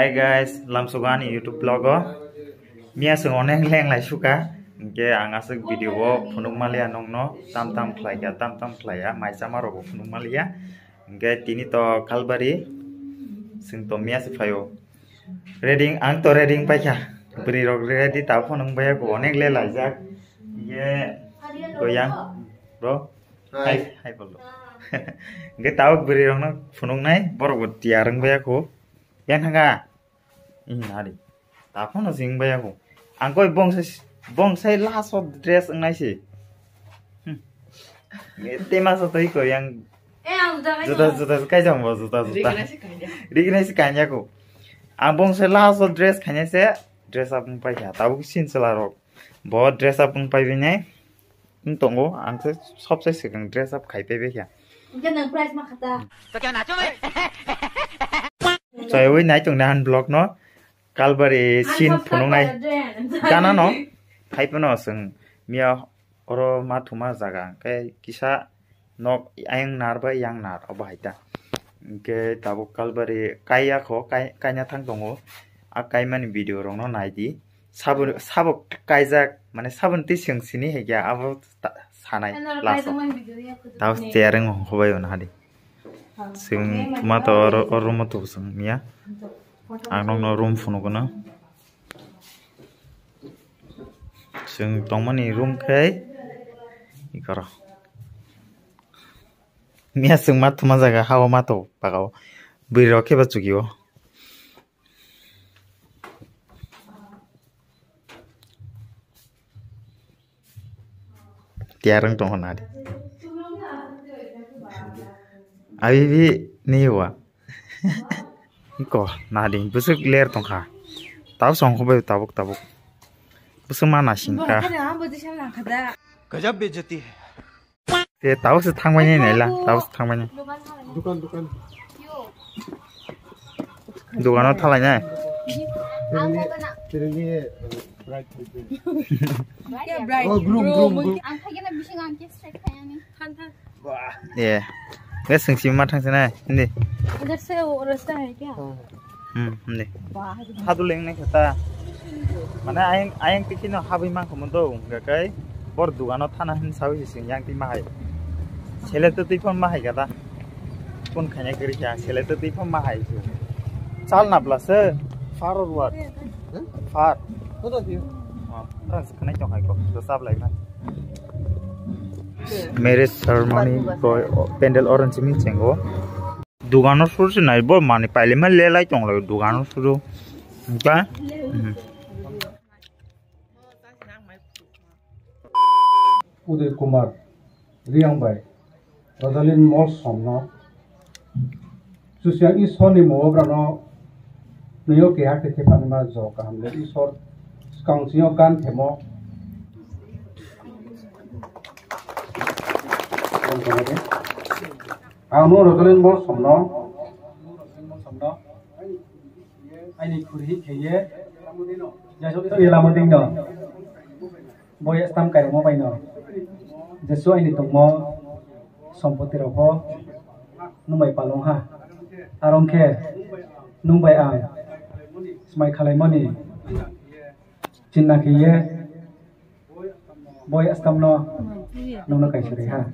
Hi guys, Lamsugani YouTube blogger. Mia sung oneng leng lai suka. Ke angasuk video wo phunuk malia nongno tam khlaya mai samaro bo phunuk malia. Ke tini to kalbari sung to mia se phayo. Reading ang to reading paikha. Bri rok ready ta phunung baya ko onek le laijak. Ye goyang bro. Hi bolo. Ke tau bri rok no phunung nai borok tiareng baya ko. Yan hanga. Ini nari. Ta phunung sing baya ko. Angkoi bongsai last of dress ngai si. Tema so toi ko yang juta kai jang bo juta. Rigna si kanya ko. Ang bongsai last of dress khanya se dress up pai ya. Tabu sin sala rok. Bo dress up pai bi nai. Tongo ang se sob sai sekang dress up khai pe be ya. Jangan price mak kata. Pakai nacho me. Saya wei nai tong dan blog no. Kalbari sin phunung nai. Kana no. Haipano sung mia oro mathuma jaga ke kisa nok ayang narba yang nar obaita ke tabu kalbari kaya ko kanya thang tongo a kaimani video rong no naidi sabuk kaijak mane sabun ti sini hegya abo sanai laso taw steering hobai on hadi sing mato oro mato sung mia anong no room phunu kono sing tongmani room kai ikara mia sing mathuma jaga hawa mato pagao biro ke bachugiyo tiarang tong honadi abibi niwa iko nading busuk ler tongkha taw song khobai tabuk Semana singka. गजब बेइज्जती है Te tahu se thangmani nela, tahu se thangmani. Dukan. Dukano thalanya. Ini bright. Bright. Oh, groom. Ang kaya na bising ang kiss check kaya ni. Kan. Wah. Yeah. Nge singsi ma thang sana. Ni. उधर से वो रास्ता है क्या? Ni. वाह Hadu leng ne kata. Mana ayang tikino habi mang komondo gakai. Bor dukano thana hin sawi sing yang ti mahai. Chele to tipon mahai gada. Pun khanya kiri kya chele to tipon mahai. Chal na plus far or what? Far. What are you? Trans khnai chong hai ko. To sab lai na. Marriage ceremony ko pendal orange mi chengo. Dugano suru nai bor mani paile ma le lai chong lai dugano suru. Ka? Uday Kumar, Riangbai, Rosalind Moss Somno, Susian Isoni Mobrano, New York Yakiti Panama Zoka, and the Isor Scouncio Gan Temo. I know Rosalind Moss Somno. I need to hit here. Yalamodino. Boy, some kind of mobile. The so I need to more some potero, no my palonga. I don't care. No by eye. It's my calamony. Chinaki, boy, astamno. No, no, Kaishuriha.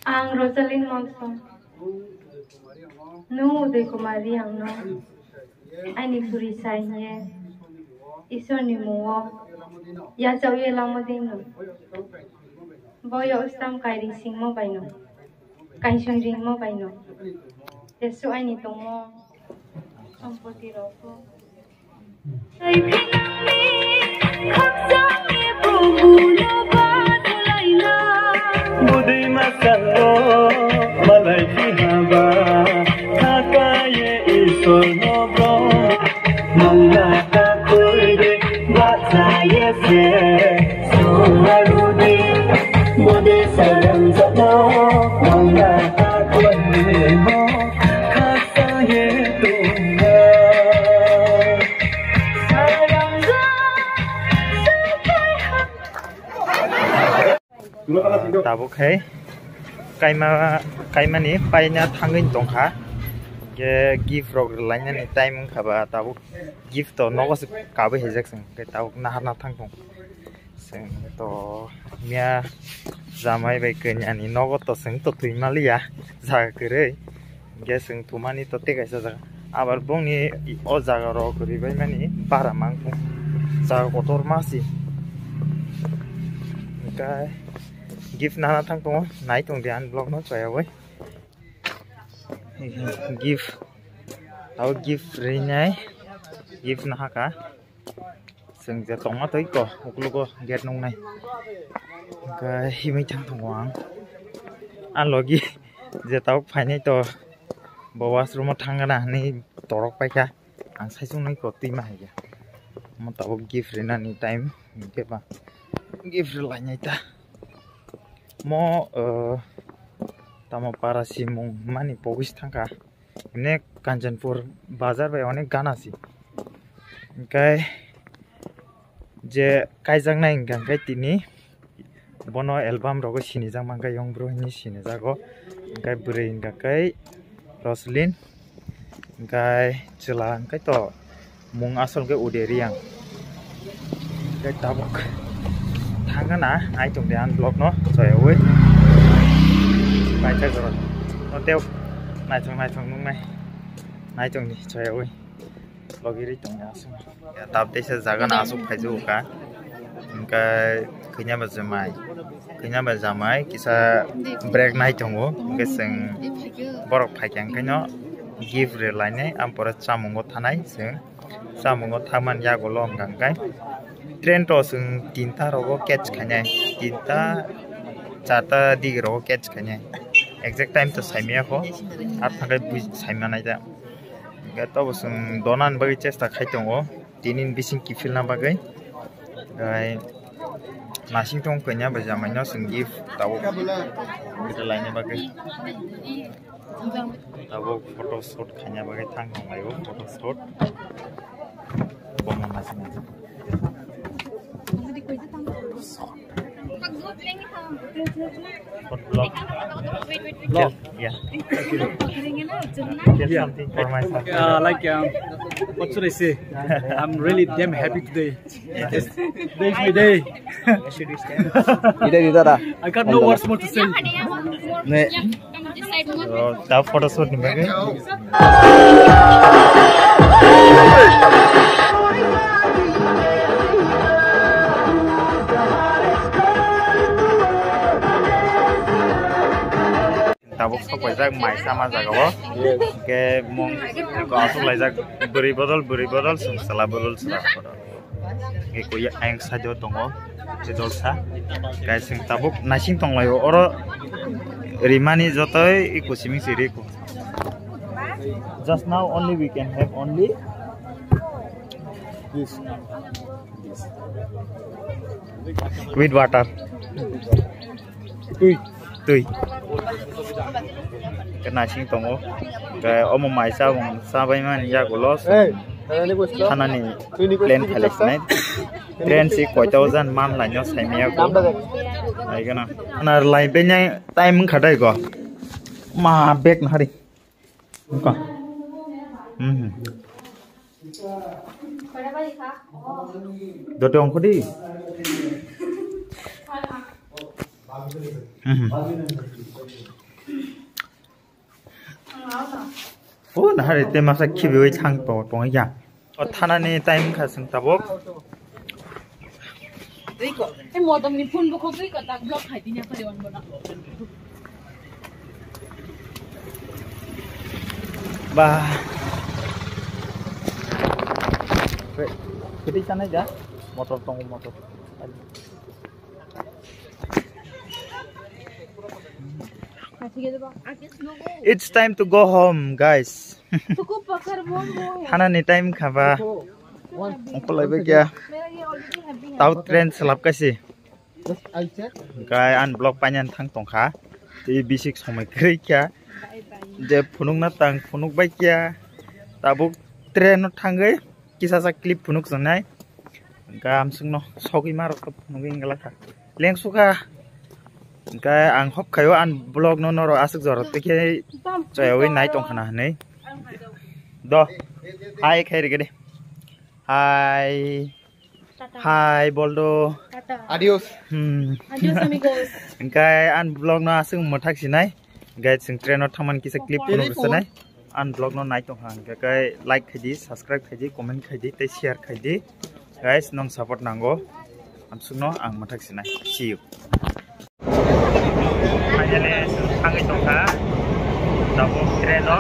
Ang Rosalind Monson. No, de Kumari ang no. Ani furisay niya. Iso ni mo. Ya chaw ye lam din no. Boyo ustam kai ring sing mo bai no. Kai sung ring mo bai no. Tesu ani to mo. Sampoti ro ko. Budai masalo malai haba thakaye isor no bro malaka koide basaye se suharudi budai salam jano malaka koide mo khasaye tunga salam ja Tabuk hai. Kaima ni paina thangin tongkha. ke gift rok lainnya nih time kaba tahu gift to nogos kabe hejak sing ke tahu nahar thang tong sing to mia jamai bai kenyani nogot to sing to tuimali ya jaga kere ge sing tumani to te kaisa jaga abar bongni o jaga ro kori bai mani para mangku jaga kotor masi kai gift nahar thang tong nai tong dian blog no chaya wei gift tau gift rinyai gift nahaka sing je tonga toi ko uklugo get nong nai ka himai chang thongwang an logi je tau phainai to bawas room thangana ni torok paika ang saisung nai ko tima haya mo tau gift rina ni time ke ba gift lainai ta mo tamo para simung mani pogis thangka ne Kanchanpur bazar bai onek gana si kai je kaijang nai gang kai tini bono album rogo sini jang mangka yong bro ni sini jago kai buri ga kai Roslyn kai chela kai to mung asol ke uderiang kai tabok thangana ai tung dan blog no choi oi bai cha garo no teo nai thong nung nai tung ni choi oi logiri tung ya sum ya tab te se jaga na asu phaiju ka ka kenya ba jamai kisa break nai tongo ke sing borok phaikang kaino give re line am pora chamungo thanai sing chamungo thaman ya golom gangkai train to sing tinta rogo catch khanya tinta chata dig rogo catch khanya exact time to saimia ko at thakai bui saimia nai da ga to sing donan bagi chesta khaitongo tinin bising kifil na bagai gai nasing tong kenya ba jamai no sing give tawo re line bagai tawo photo shoot khanya bagai thang ngai go photo shoot bomma nasing blog. Yeah. Something for myself. What should I say? I'm really damn happy today. Today's my day. I got no words more to say. That photo shoot ni bagai. Tabuk sok bajak mai sama jagawo ke mong ko asuk laijak buri bodol sala bodol sala ke ko ya ang sajo tongo jedol sa kai sing tabuk nasing tonglayo oro rimani jotoi ikusimi siri ko just now only we can have only this with water tui kena sing tongo ke omo maisa wong sabai man ya golos hanani plan khalis nai train si koitaujan man lainyo saimia ko ai gana anar lai benyai time khadai go ma bag na hari ko dote ong khodi oh nah hari te masa kibiwi thang po tong ya thanani time kha sing tabok এই মদম নি ফোন বকো তুই কথা ব্লক খাইতি না করে অন বনা ba kedi sana ja motor tong motor it's time to go home guys hanani time khaba ongkolai be kya tau train selap kasi kai an block panyan thang tongkha ti bisik somai krei kya je phunuk na tang phunuk bai kya tabuk train no thangai kisa sa clip phunuk sanai gam sungno sogi mar ko phunuk ingala kha lengsuka kai ang hop khayo an blog no noro asuk jorot te ke chayoi nai tongkhana nei Do. Hai khairi gede. Hai. Hai Boldo. Adios. Adios amigos. Engkai an vlog no asung mothak sinai. Guys sing train no thaman kisa clip puno sinai. An vlog no nai tong hang kai like khaidi, subscribe khaidi, comment khaidi, tei share khaidi. Guys nong support nango. Amsung no ang mothak sinai. See you. Finally hangai tong ha. Dabo train no.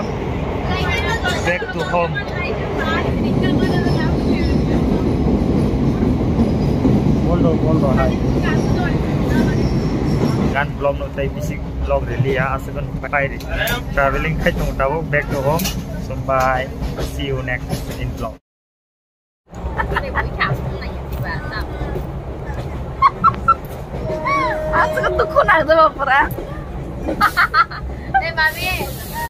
Back to home. Boldo hai. Gan vlog no tai basic vlog really ya asagan patai traveling khai tong tabo back to home. So bye. See you next in vlog. 아, 저거 또 코나 좀 봐라. 네, 마미.